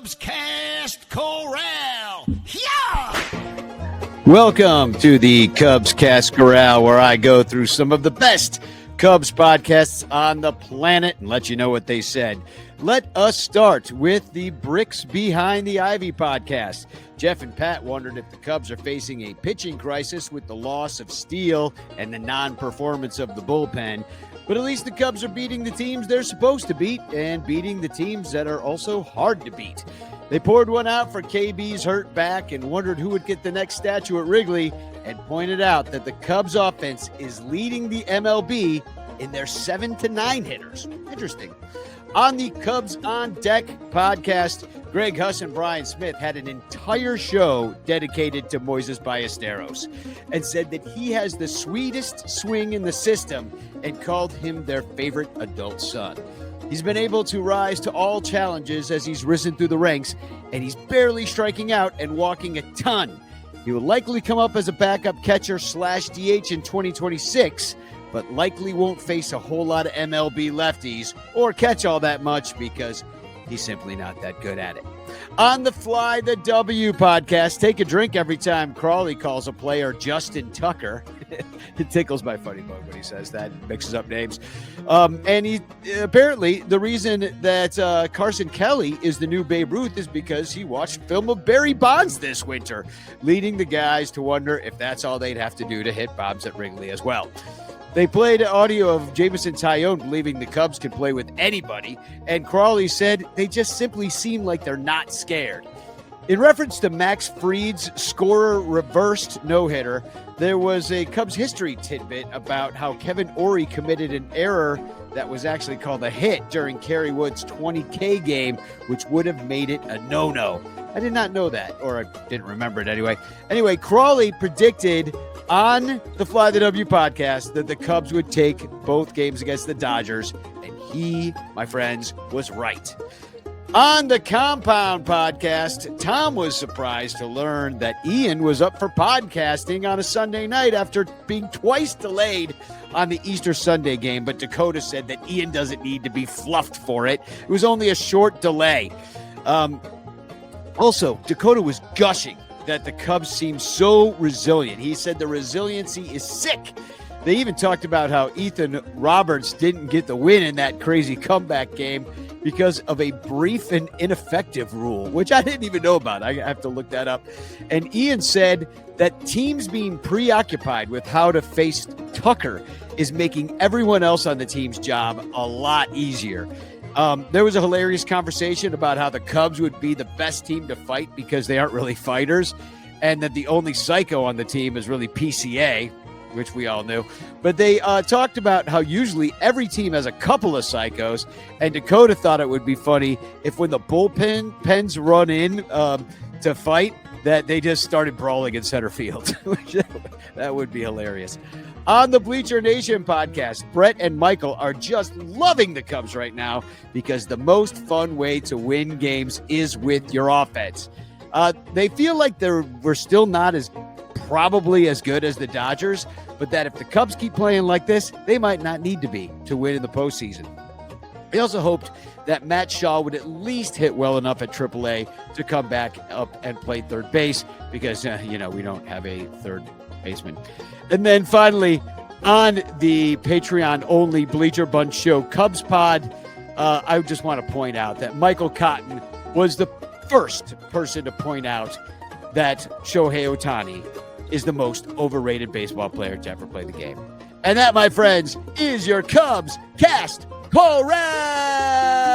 Cubs Cast Corral. Yeah! Welcome to the Cubs Cast Corral, where I go through some of the best Cubs podcasts on the planet and let you know what they said. Let us start with the Bricks Behind the Ivy podcast. Jeff and Pat wondered if the Cubs are facing a pitching crisis with the loss of Steele and the non-performance of the bullpen. But at least the Cubs are beating the teams they're supposed to beat and beating the teams that are also hard to beat. They poured one out for KB's hurt back and wondered who would get the next statue at Wrigley and pointed out that the Cubs offense is leading the MLB in their 7-9 hitters. Interesting. On the Cubs on Deck podcast, Greg Huss and Brian Smith had an entire show dedicated to Moises Ballesteros and said that he has the sweetest swing in the system and called him their favorite adult son. He's been able to rise to all challenges as he's risen through the ranks, and he's barely striking out and walking a ton. He will likely come up as a backup catcher / DH in 2026, but likely won't face a whole lot of MLB lefties or catch all that much because he's simply not that good at it. On the Fly the W podcast, take a drink every time Crawley calls a player Justin Tucker. It tickles my funny bone when he says that, mixes up names. And he apparently the reason that Carson Kelly is the new Babe Ruth is because he watched film of Barry Bonds this winter, leading the guys to wonder if that's all they'd have to do to hit bombs at Wrigley as well. They played audio of Jameson Taillon believing the Cubs can play with anybody, and Crawley said they just simply seem like they're not scared. In reference to Max Fried's scorer reversed no-hitter, there was a Cubs history tidbit about how Kevin Ory committed an error that was actually called a hit during Kerry Wood's 20K game, which would have made it a no-no. I did not know that, or I didn't remember it anyway. Anyway, Crawley predicted on the Fly the W podcast that the Cubs would take both games against the Dodgers, and he, my friends, was right. On the Compound podcast, Tom was surprised to learn that Ian was up for podcasting on a Sunday night after being twice delayed on the Easter Sunday game, but Dakota said that Ian doesn't need to be fluffed for it. It was only a short delay. Also, Dakota was gushing that the Cubs seem so resilient. He said the resiliency is sick. They even talked about how Ethan Roberts didn't get the win in that crazy comeback game because of a brief and ineffective rule, which I didn't even know about. I have to look that up. And Ian said that teams being preoccupied with how to face Tucker is making everyone else on the team's job a lot easier. There was a hilarious conversation about how the Cubs would be the best team to fight because they aren't really fighters, and that the only psycho on the team is really PCA, which we all knew. But they talked about how usually every team has a couple of psychos, and Dakota thought it would be funny if when the bullpens run in to fight, that they just started brawling in center field. That would be hilarious. On the Bleacher Nation podcast, Brett and Michael are just loving the Cubs right now because the most fun way to win games is with your offense. They feel like we're still not probably as good as the Dodgers, but that if the Cubs keep playing like this, they might not need to be to win in the postseason. They also hoped that Matt Shaw would at least hit well enough at AAA to come back up and play third base because, we don't have a third baseman. And then finally, on the Patreon-only Bleacher Bunch Show Cubs Pod, I just want to point out that Michael Cotton was the first person to point out that Shohei Ohtani is the most overrated baseball player to ever play the game. And that, my friends, is your Cubs Cast Corral!